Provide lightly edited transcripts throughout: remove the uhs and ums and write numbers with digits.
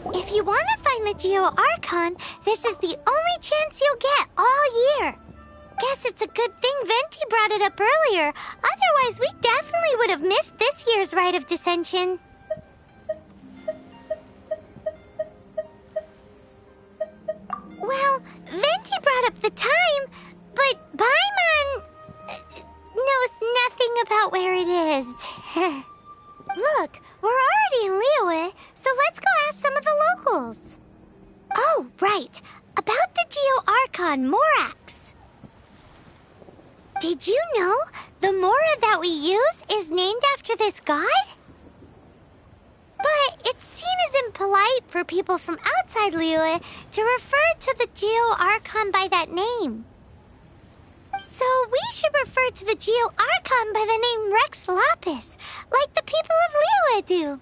If you want to find the Geo-Archon, this is the only chance you'll get all year. Guess it's a good thing Venti brought it up earlier. Otherwise, we definitely would have missed this year's Rite of Dissension. Well, Venti brought up the time, but Paimon knows nothing about where it is. Look, we're already in Liyue, so let's go ask some of the locals. Oh, right. About the Geo-Archon Morax. Did you know the Mora that we use is named after this god? But it's seen as impolite for people from outside Liyue to refer to the Geo-Archon by that name. So we should refer to the Geo-Archon by the name Rex Lapis, like the people of Liyue do.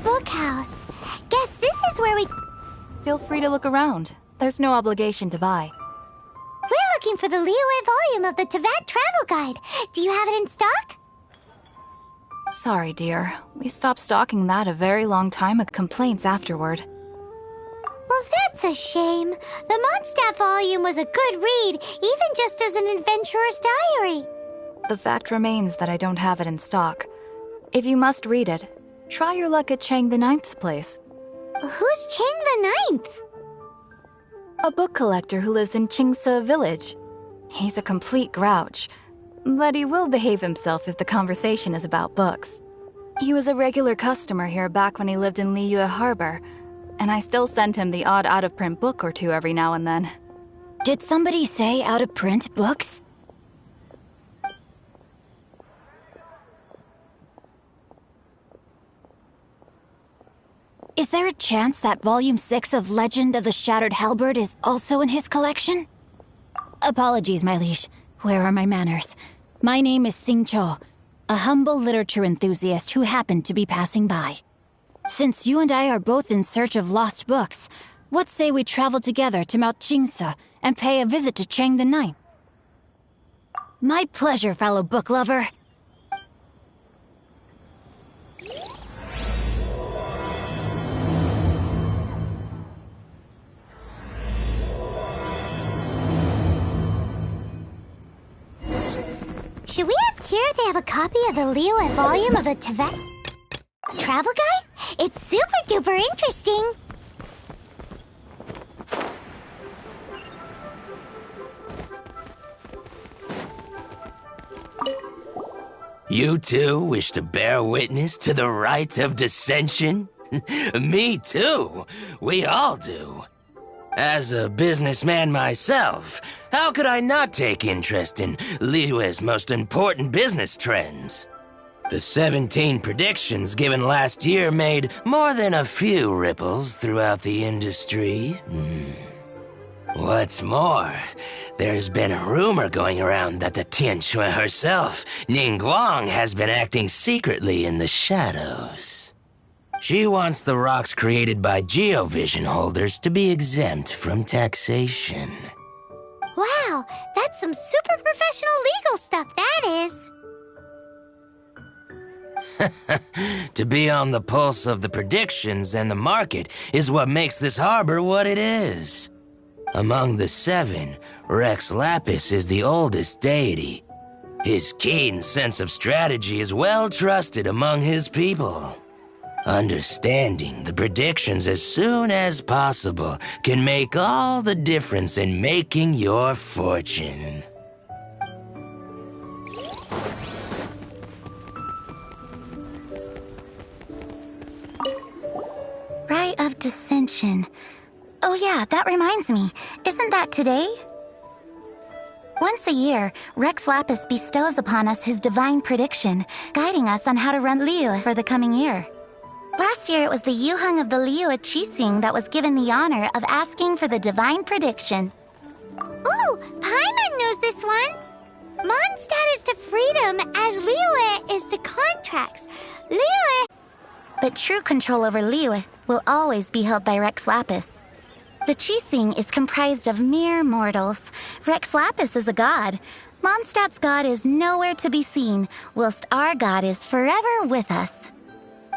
Bookhouse. Guess this is where we... Feel free to look around. There's no obligation to buy. We're looking for the Liyue volume of the Teyvat Travel Guide. Do you have it in stock? Sorry, dear. We stopped stocking that a very long time ago. Complaints afterward. Well, that's a shame. The Mondstadt volume was a good read, even just as an adventurer's diary. The fact remains that I don't have it in stock. If you must read it, try your luck at Chang the Ninth's place. Who's Chang the Ninth? A book collector who lives in Qingce village. He's a complete grouch, but he will behave himself if the conversation is about books. He was a regular customer here back when he lived in Liyue Harbor, and I still send him the odd out-of-print book or two every now and then. Did somebody say out-of-print books? Is there a chance that Volume 6 of Legend of the Shattered Halberd is also in his collection? Apologies, my liege. Where are my manners? My name is Sing Cho, a humble literature enthusiast who happened to be passing by. Since you and I are both in search of lost books, what say we travel together to Mount Qingce and pay a visit to Chang the Ninth? My pleasure, fellow book lover. Should we ask here if they have a copy of the Liyue volume of the Teyvat Travel Guide? It's super duper interesting. You two wish to bear witness to the rite of dissension? Me too. We all do. As a businessman myself, how could I not take interest in Liyue's most important business trends? The 17 predictions given last year made more than a few ripples throughout the industry. What's more, there's been a rumor going around that the Tianshui herself, Ningguang, has been acting secretly in the shadows. She wants the rocks created by geovision holders to be exempt from taxation. Wow, that's some super professional legal stuff, that is. To be on the pulse of the predictions and the market is what makes this harbor what it is. Among the seven, Rex Lapis is the oldest deity. His keen sense of strategy is well trusted among his people. Understanding the predictions as soon as possible can make all the difference in making your fortune. Rite of Dissension. Oh yeah, that reminds me. Isn't that today? Once a year, Rex Lapis bestows upon us his divine prediction, guiding us on how to run Liyue for the coming year. Last year, it was the Yuheng of the Liyue Qixing that was given the honor of asking for the divine prediction. Ooh, Paimon knows this one! Mondstadt is to freedom as Liyue is to contracts. Liyue... But true control over Liyue will always be held by Rex Lapis. The Qixing is comprised of mere mortals. Rex Lapis is a god. Mondstadt's god is nowhere to be seen, whilst our god is forever with us.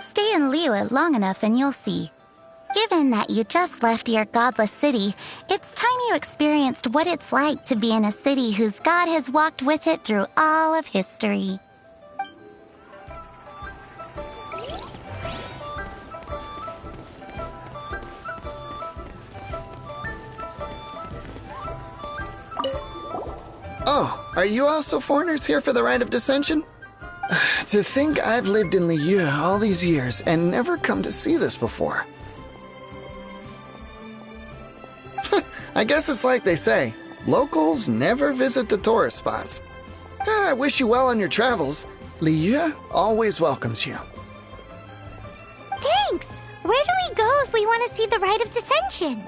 Stay in Liyue long enough and you'll see. Given that you just left your godless city, it's time you experienced what it's like to be in a city whose god has walked with it through all of history. Oh, are you also foreigners here for the Rite of Dissension? To think I've lived in Liyue all these years and never come to see this before. I guess it's like they say, locals never visit the tourist spots. I wish you well on your travels. Liyue always welcomes you. Thanks! Where do we go if we want to see the Rite of Dissension?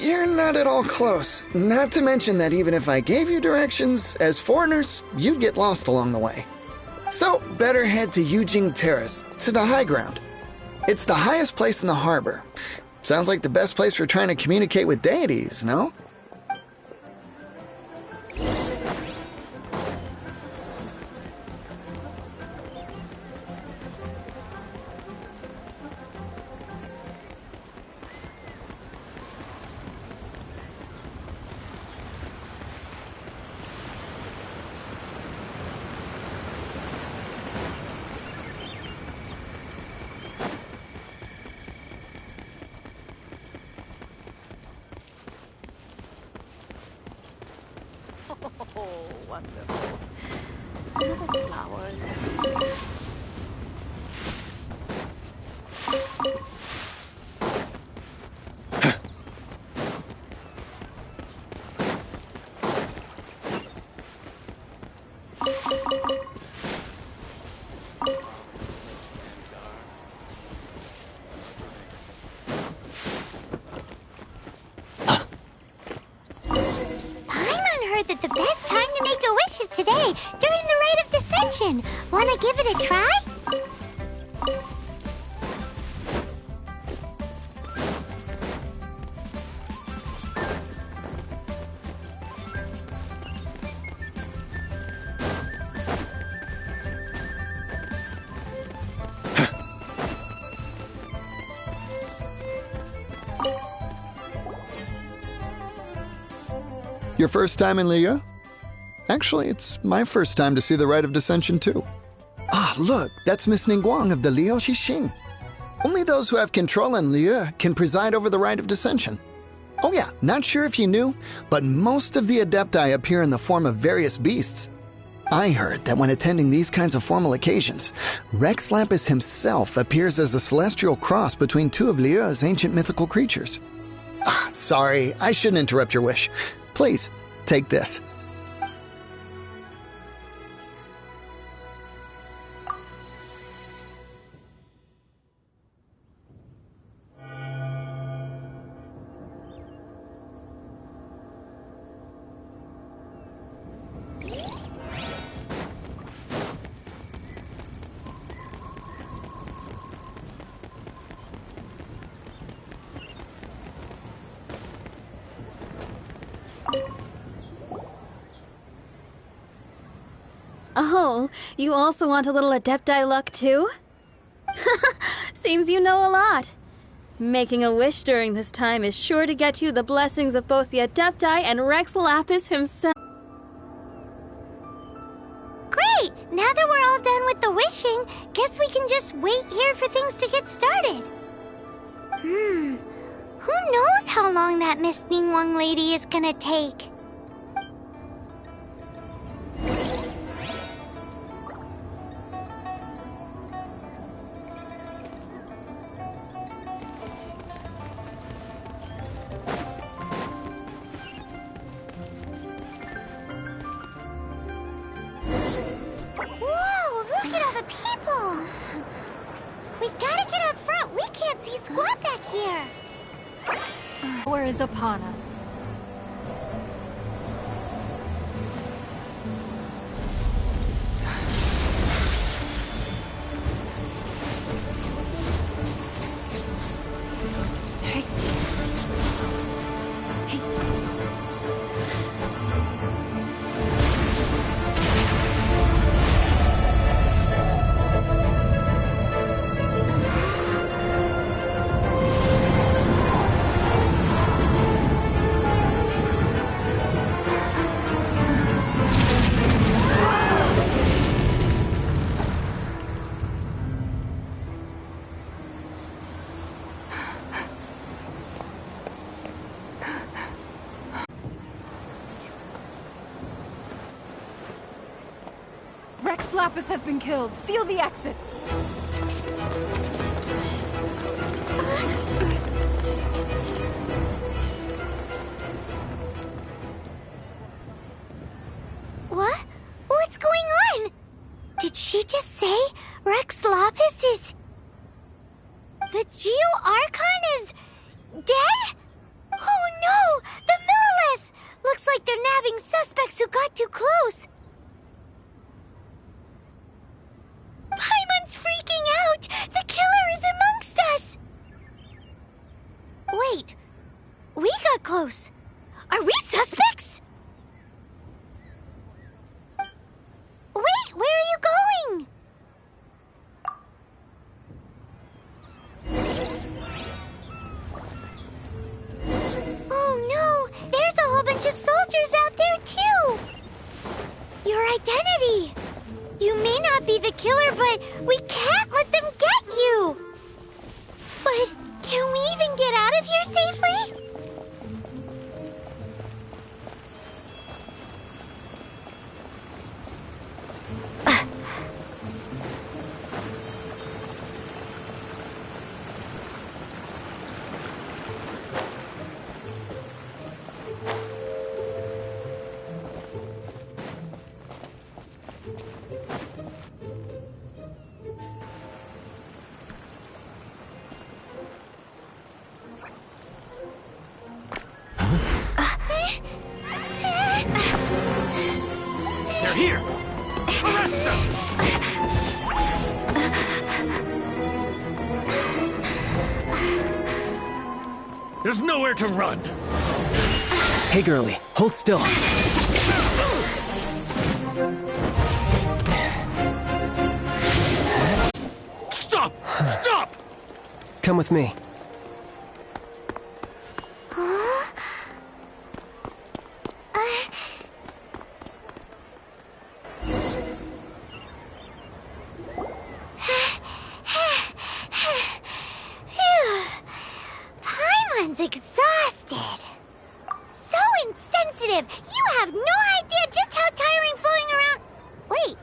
You're not at all close. Not to mention that even if I gave you directions, as foreigners, you'd get lost along the way. So, better head to Yujing Terrace, to the high ground. It's the highest place in the harbor. Sounds like the best place for trying to communicate with deities, no? That the best time to make a wish is today, during the Rite of Dissension. Wanna give it a try? Your first time in Liyue? Actually, it's my first time to see the Rite of Dissension too. Ah, look, that's Miss Ningguang of the Liyue Xixing. Only those who have control in Liyue can preside over the Rite of Dissension. Oh yeah, not sure if you knew, but most of the Adepti appear in the form of various beasts. I heard that when attending these kinds of formal occasions, Rex Lapis himself appears as a celestial cross between two of Liyue's ancient mythical creatures. Ah, sorry, I shouldn't interrupt your wish. Please, take this. Oh, you also want a little Adepti luck too? Seems you know a lot. Making a wish during this time is sure to get you the blessings of both the Adepti and Rex Lapis himself. Great! Now that we're all done with the wishing, guess we can just wait here for things to get started. Who knows how long that Miss Ningguang lady is gonna take? Whoa, look at all the people! We gotta get up front. We can't see squat back here. War is upon us. Rex Lapis has been killed. Seal the exits. What? What's going on? Did she just say Rex Lapis is... The Geo-Archon is... dead? Oh no! The Millilith! Looks like they're nabbing suspects who got too close. Paimon's freaking out! The killer is amongst us! Wait. We got close. Are we suspects? Wait, where are you going? Oh no! There's a whole bunch of soldiers out there too! Your identity! You may not be the killer, but we can't let them get you! But can we even get out of here safely? They're here! Arrest them! There's nowhere to run! Hey, girlie, hold still. Stop! Stop! Come with me. Paimon's exhausted. So insensitive. You have no idea just how tiring floating around... Wait.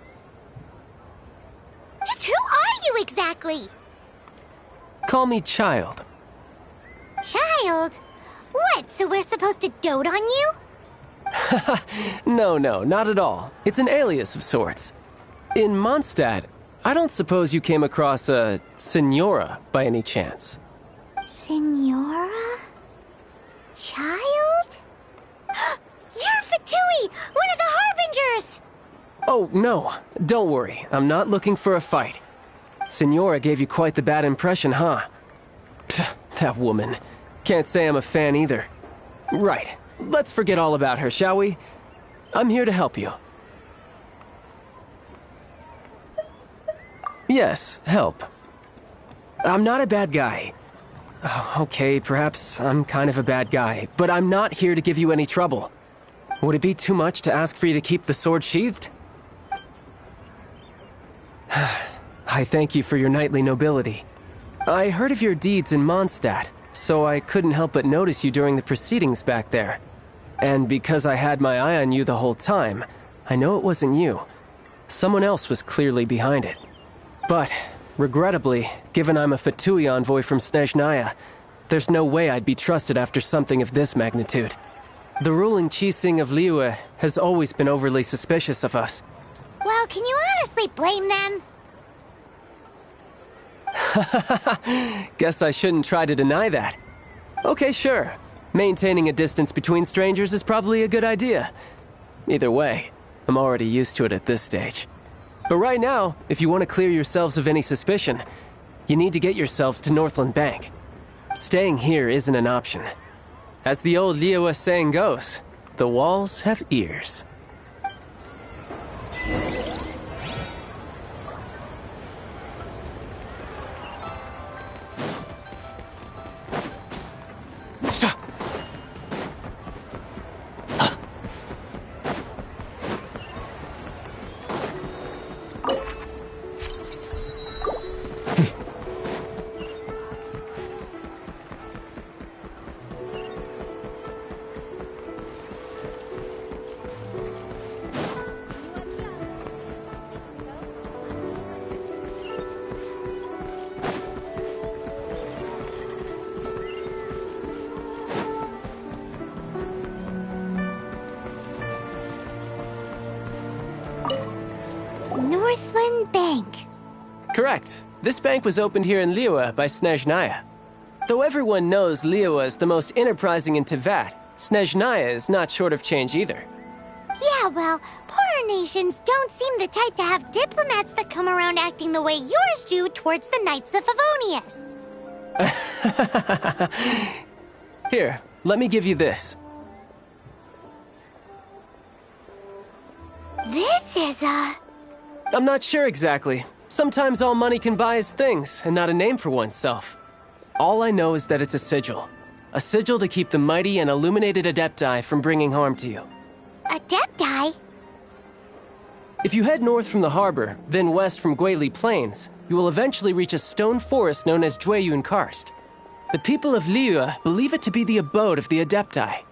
Just who are you exactly? Call me Child. Child? What, so we're supposed to dote on you? No, not at all. It's an alias of sorts. In Mondstadt, I don't suppose you came across a Senora by any chance. Senora? Child? You're Fatui, one of the Harbingers! Oh, no. Don't worry. I'm not looking for a fight. Senora gave you quite the bad impression, huh? Pfft, that woman. Can't say I'm a fan either. Right. Let's forget all about her, shall we? I'm here to help you. Yes, help. I'm not a bad guy. Oh, okay, perhaps I'm kind of a bad guy, but I'm not here to give you any trouble. Would it be too much to ask for you to keep the sword sheathed? I thank you for your knightly nobility. I heard of your deeds in Mondstadt, so I couldn't help but notice you during the proceedings back there. And because I had my eye on you the whole time, I know it wasn't you. Someone else was clearly behind it. But, regrettably, given I'm a Fatui envoy from Snezhnaya, there's no way I'd be trusted after something of this magnitude. The ruling Qixing of Liyue has always been overly suspicious of us. Well, can you honestly blame them? Guess I shouldn't try to deny that. Okay, sure. Maintaining a distance between strangers is probably a good idea. Either way, I'm already used to it at this stage. But right now, if you want to clear yourselves of any suspicion, you need to get yourselves to Northland Bank. Staying here isn't an option. As the old Liyue saying goes, the walls have ears. Northland Bank. Correct. This bank was opened here in Liyue by Snezhnaya. Though everyone knows Liyue is the most enterprising in Teyvat, Snezhnaya is not short of change either. Yeah, well, poorer nations don't seem the type to have diplomats that come around acting the way yours do towards the Knights of Favonius. Here, let me give you this. This is I'm not sure exactly. Sometimes all money can buy is things, and not a name for oneself. All I know is that it's a sigil. A sigil to keep the mighty and illuminated Adepti from bringing harm to you. Adepti? If you head north from the harbor, then west from Guili Plains, you will eventually reach a stone forest known as Jueyun Karst. The people of Liyue believe it to be the abode of the Adepti.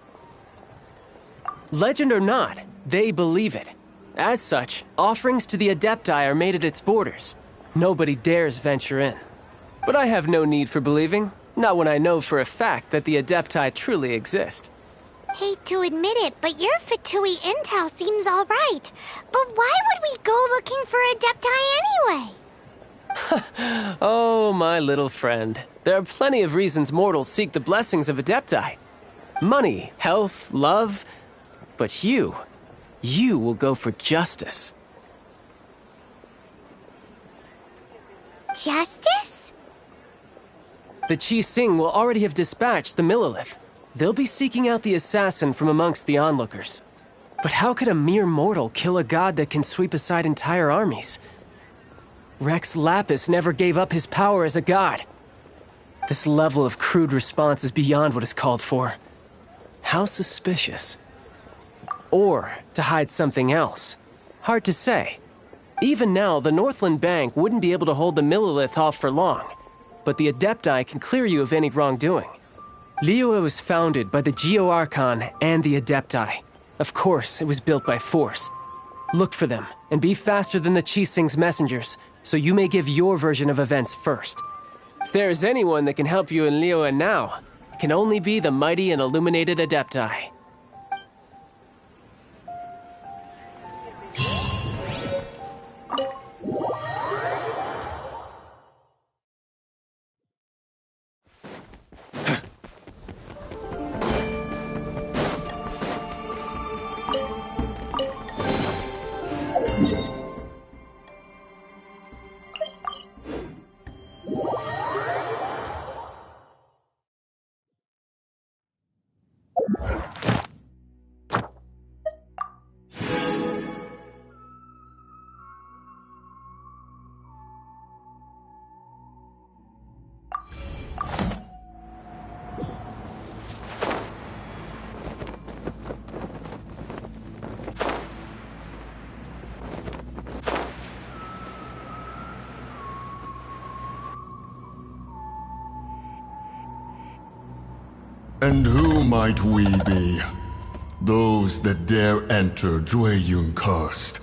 Legend or not, they believe it. As such, offerings to the Adepti are made at its borders. Nobody dares venture in. But I have no need for believing, not when I know for a fact that the Adepti truly exist. Hate to admit it, but your Fatui intel seems alright. But why would we go looking for Adepti anyway? Oh, my little friend. There are plenty of reasons mortals seek the blessings of Adepti. Money, health, love. But you will go for justice. Justice? The Qixing will already have dispatched the Millelith. They'll be seeking out the assassin from amongst the onlookers. But how could a mere mortal kill a god that can sweep aside entire armies? Rex Lapis never gave up his power as a god. This level of crude response is beyond what is called for. How suspicious. Or to hide something else. Hard to say. Even now, the Northland Bank wouldn't be able to hold the Millelith off for long, but the Adepti can clear you of any wrongdoing. Liyue was founded by the Geo-Archon and the Adepti. Of course, it was built by force. Look for them, and be faster than the Qixing's messengers, so you may give your version of events first. If there is anyone that can help you in Liyue now, it can only be the mighty and illuminated Adepti. And who might we be? Those that dare enter Jueyun Karst.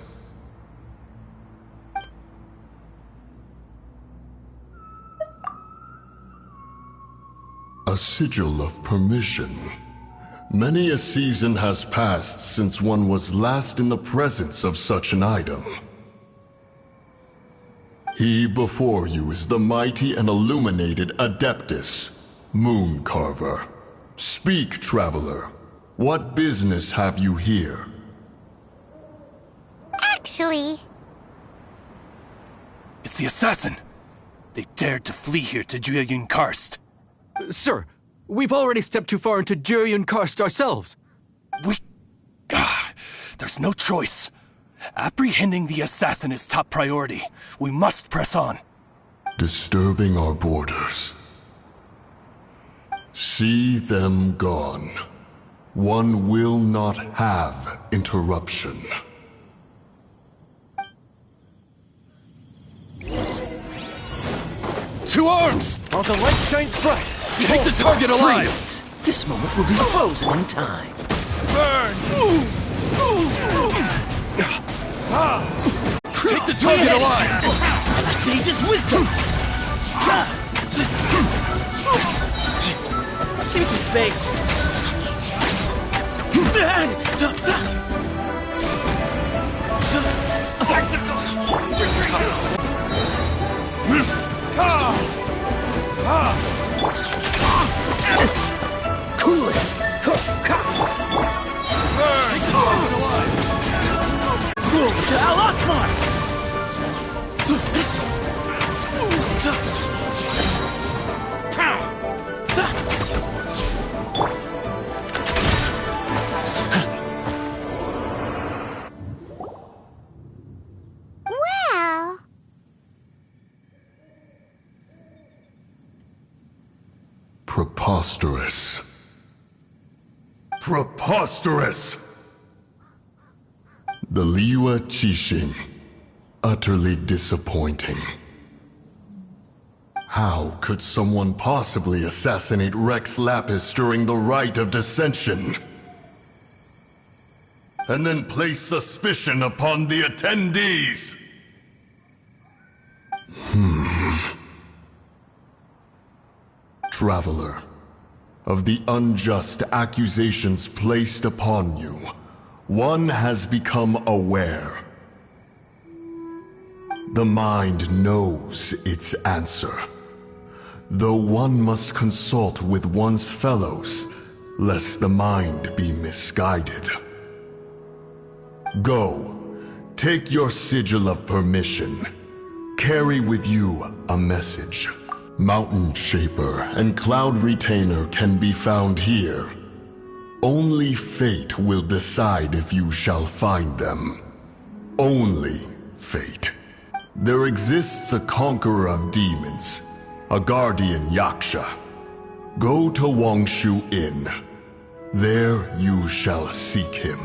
A sigil of permission. Many a season has passed since one was last in the presence of such an item. He before you is the mighty and illuminated Adeptus, Moon Carver. Speak, traveler. What business have you here? Actually... It's the assassin! They dared to flee here to Jueyun Karst. Sir, we've already stepped too far into Jueyun Karst ourselves. There's no choice. Apprehending the assassin is top priority. We must press on. Disturbing our borders. See them gone. One will not have interruption. To arms! While the light shines bright, Take the target alive! This moment will be frozen in time. Burn! Take the target alive! The sage's wisdom! Into space! Cool it! Move to Al Akbar! Well... Preposterous. Preposterous! The Liyue Qixing. Utterly disappointing. How could someone possibly assassinate Rex Lapis during the rite of dissension? And then place suspicion upon the attendees? Traveler, of the unjust accusations placed upon you, one has become aware. The mind knows its answer, though one must consult with one's fellows, lest the mind be misguided. Go, take your sigil of permission. Carry with you a message. Mountain Shaper and Cloud Retainer can be found here. Only fate will decide if you shall find them. Only fate. There exists a conqueror of demons, a guardian Yaksha. Go to Wangshu Inn. There you shall seek him.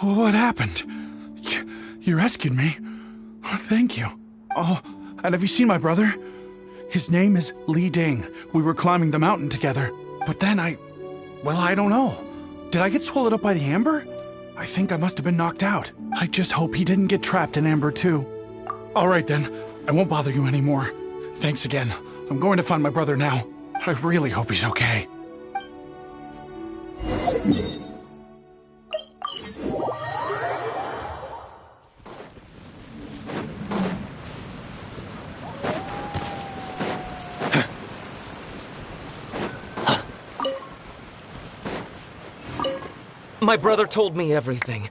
What happened? You rescued me. Thank you. Oh, and have you seen my brother? His name is Li Ding. We were climbing the mountain together. But then I don't know. Did I get swallowed up by the amber? I think I must have been knocked out. I just hope he didn't get trapped in amber too. All right then. I won't bother you anymore. Thanks again. I'm going to find my brother now. I really hope he's okay. My brother told me everything.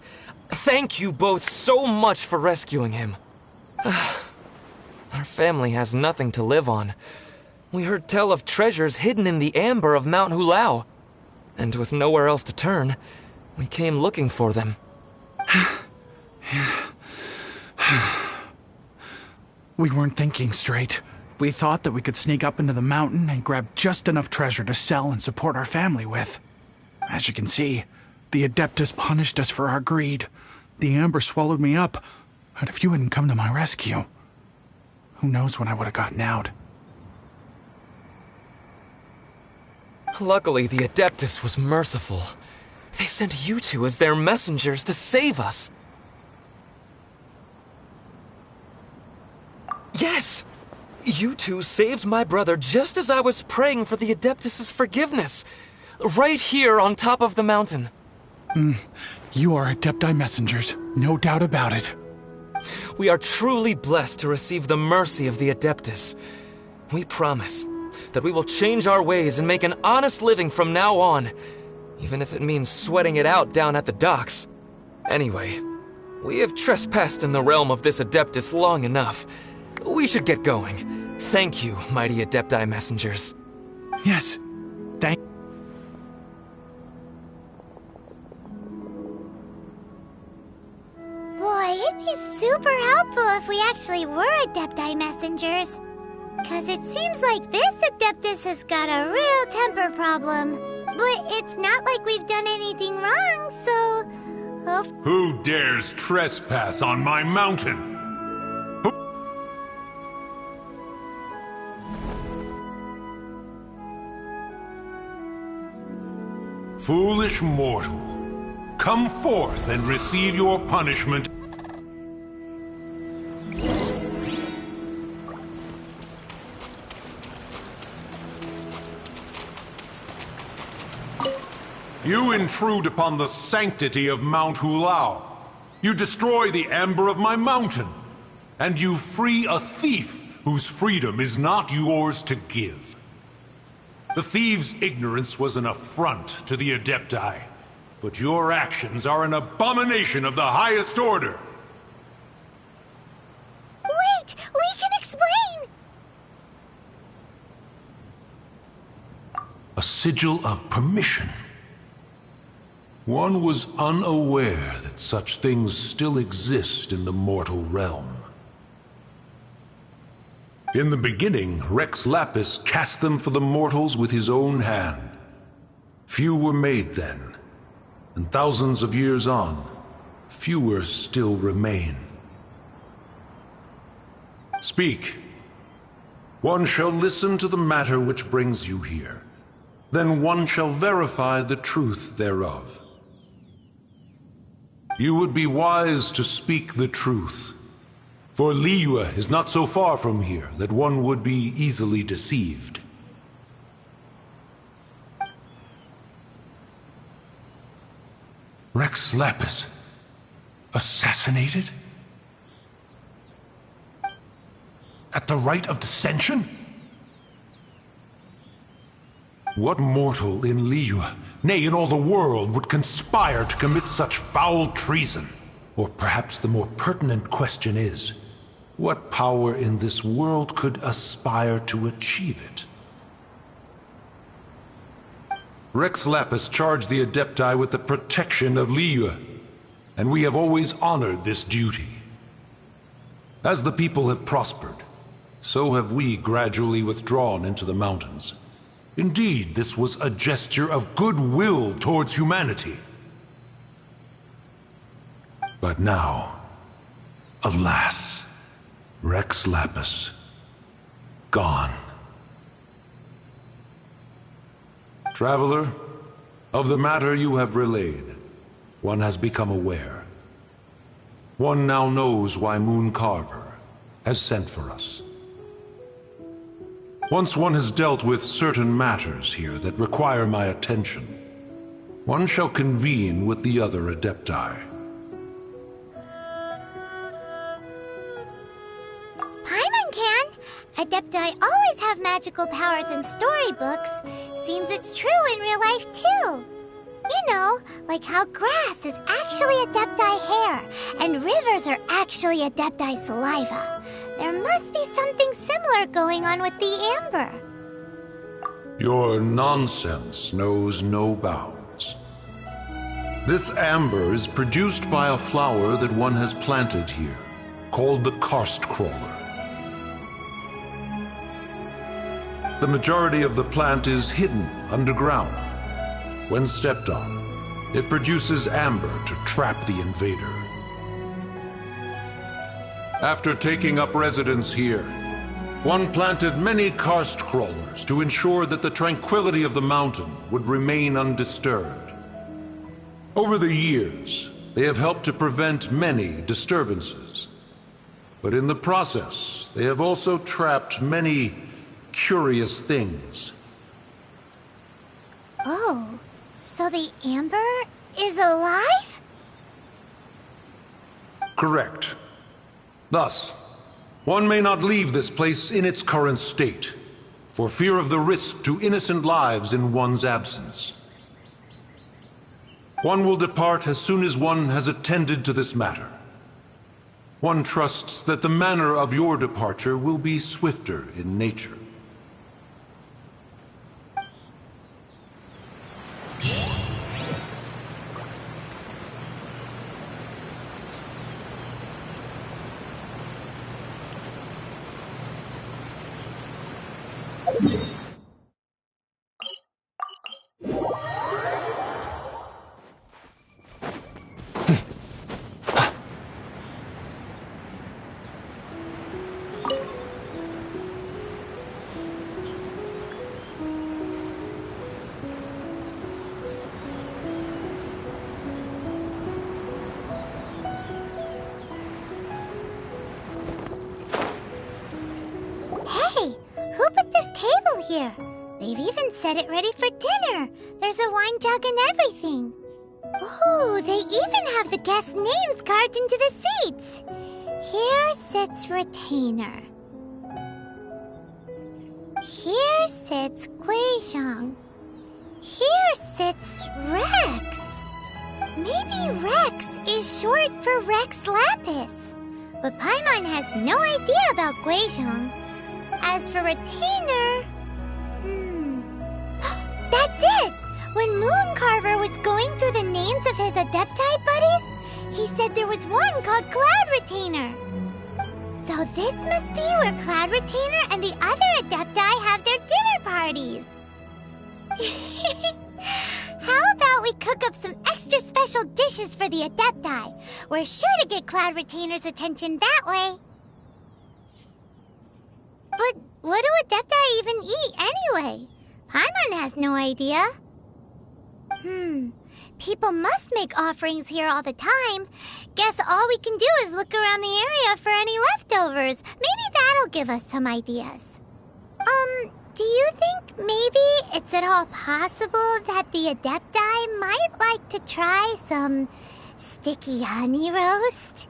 Thank you both so much for rescuing him. Our family has nothing to live on. We heard tell of treasures hidden in the amber of Mount Hulao. And with nowhere else to turn, we came looking for them. We weren't thinking straight. We thought that we could sneak up into the mountain and grab just enough treasure to sell and support our family with. As you can see, the Adeptus punished us for our greed. The amber swallowed me up, and if you hadn't come to my rescue, who knows when I would have gotten out. Luckily, the Adeptus was merciful. They sent you two as their messengers to save us. Yes! You two saved my brother just as I was praying for the Adeptus' forgiveness. Right here on top of the mountain. You are Adepti messengers, no doubt about it. We are truly blessed to receive the mercy of the Adeptus. We promise that we will change our ways and make an honest living from now on, even if it means sweating it out down at the docks. Anyway, we have trespassed in the realm of this Adeptus long enough. We should get going. Thank you, mighty Adepti messengers. Yes, thank. Boy, it'd be super helpful if we actually were Adepti messengers. 'Cause it seems like this Adeptus has got a real temper problem. But it's not like we've done anything wrong, so... Who dares trespass on my mountain? Foolish mortal, come forth and receive your punishment. You intrude upon the sanctity of Mount Hulao. You destroy the amber of my mountain. And you free a thief whose freedom is not yours to give. The thief's ignorance was an affront to the Adepti, but your actions are an abomination of the highest order. Wait! We can explain! A sigil of permission. One was unaware that such things still exist in the mortal realm. In the beginning, Rex Lapis cast them for the mortals with his own hand. Few were made then, and thousands of years on, fewer still remain. Speak. One shall listen to the matter which brings you here. Then one shall verify the truth thereof. You would be wise to speak the truth. For Liyue is not so far from here that one would be easily deceived. Rex Lapis, assassinated? At the rite of dissension? What mortal in Liyue, nay, in all the world, would conspire to commit such foul treason? Or perhaps the more pertinent question is, what power in this world could aspire to achieve it? Rex Lapis charged the Adepti with the protection of Liyue, and we have always honored this duty. As the people have prospered, so have we gradually withdrawn into the mountains. Indeed, this was a gesture of goodwill towards humanity. But now, alas, Rex Lapis, gone. Traveler, of the matter you have relayed, one has become aware. One now knows why Moon Carver has sent for us. Once one has dealt with certain matters here that require my attention, one shall convene with the other Adepti. Paimon can! Adepti always have magical powers in storybooks. Seems it's true in real life, too. You know, Like how grass is actually Adepti hair, and rivers are actually Adepti saliva. There must be something similar going on with the amber. Your nonsense knows no bounds. This amber is produced by a flower that one has planted here, called the karst crawler. The majority of the plant is hidden underground. When stepped on, it produces amber to trap the invader. After taking up residence here, one planted many karst crawlers to ensure that the tranquility of the mountain would remain undisturbed. Over the years, they have helped to prevent many disturbances. But in the process, they have also trapped many curious things. Oh, so the amber is alive? Correct. Thus, one may not leave this place in its current state, for fear of the risk to innocent lives in one's absence. One will depart as soon as one has attended to this matter. One trusts that the manner of your departure will be swifter in nature. Here. They've even set it ready for dinner. There's a wine jug and everything. Ooh, they even have the guests' names carved into the seats. Here sits Retainer. Here sits Guizhong. Here sits Rex. Maybe Rex is short for Rex Lapis. But Paimon has no idea about Guizhong. As for Retainer... That's it! When Mooncarver was going through the names of his Adepti buddies, he said there was one called Cloud Retainer. So this must be where Cloud Retainer and the other Adepti have their dinner parties. How about we cook up some extra special dishes for the Adepti? We're sure to get Cloud Retainer's attention that way. But what do Adepti even eat anyway? Paimon has no idea. People must make offerings here all the time. Guess all we can do is look around the area for any leftovers. Maybe that'll give us some ideas. Do you think maybe it's at all possible that the Adepti might like to try some sticky honey roast?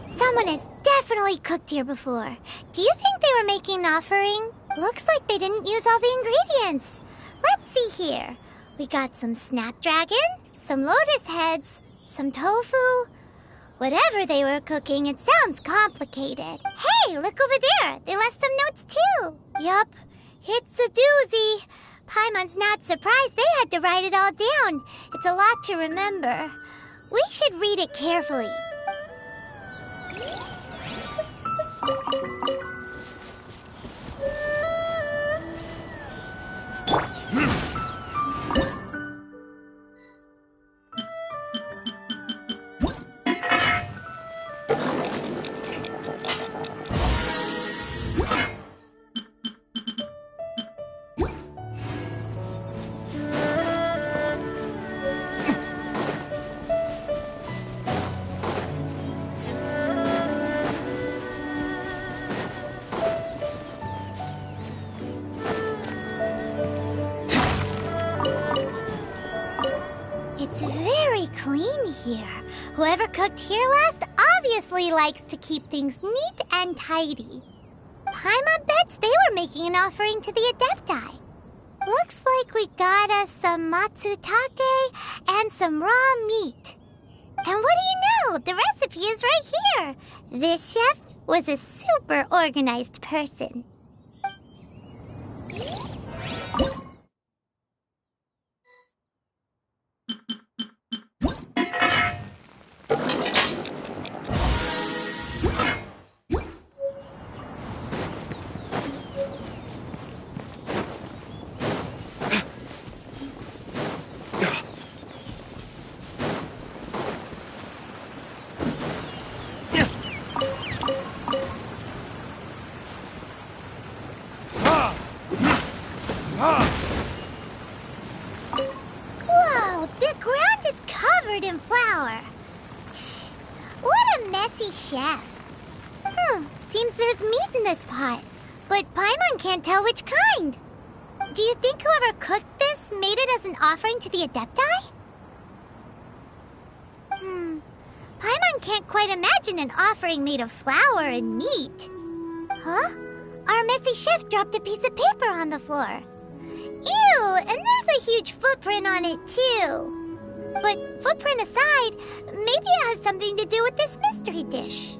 Someone has definitely cooked here before. Do you think they were making an offering? Looks like they didn't use all the ingredients. Let's see here. We got some snapdragon, some lotus heads, some tofu. Whatever they were cooking, it sounds complicated. Hey, look over there. They left some notes too. Yup, it's a doozy. Paimon's not surprised they had to write it all down. It's a lot to remember. We should read it carefully. Whoever cooked here last obviously likes to keep things neat and tidy. Paimon bets they were making an offering to the Adepti. Looks like we got us some matsutake and some raw meat. And what do you know? The recipe is right here. This chef was a super organized person. Whoa, the ground is covered in flour. What a messy chef. Seems there's meat in this pot, but Paimon can't tell which kind. Do you think whoever cooked this made it as an offering to the Adepti? Paimon can't quite imagine an offering made of flour and meat. Huh? Our messy chef dropped a piece of paper on the floor. Ew, and there's a huge footprint on it too. But footprint aside, maybe it has something to do with this mystery dish.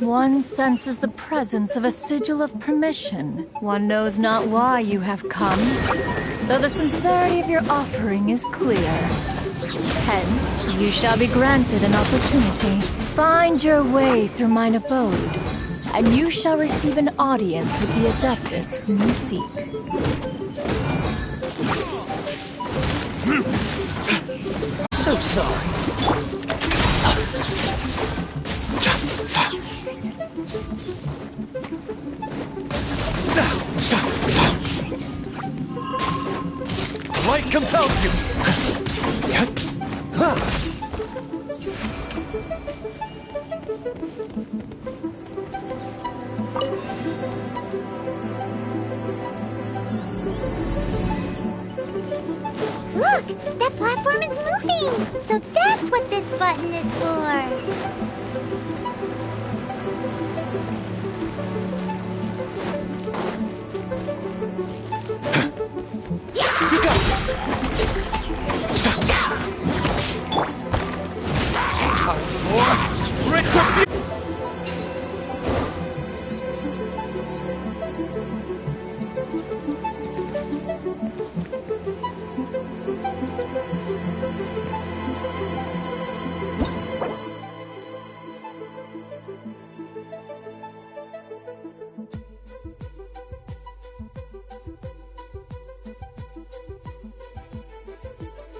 One senses the presence of a sigil of permission. One knows not why you have come, though the sincerity of your offering is clear. Hence, you shall be granted an opportunity. Find your way through mine abode, and you shall receive an audience with the Adeptus whom you seek. so sorry. Light compels you. Look! That platform is moving! So that's what this button is for!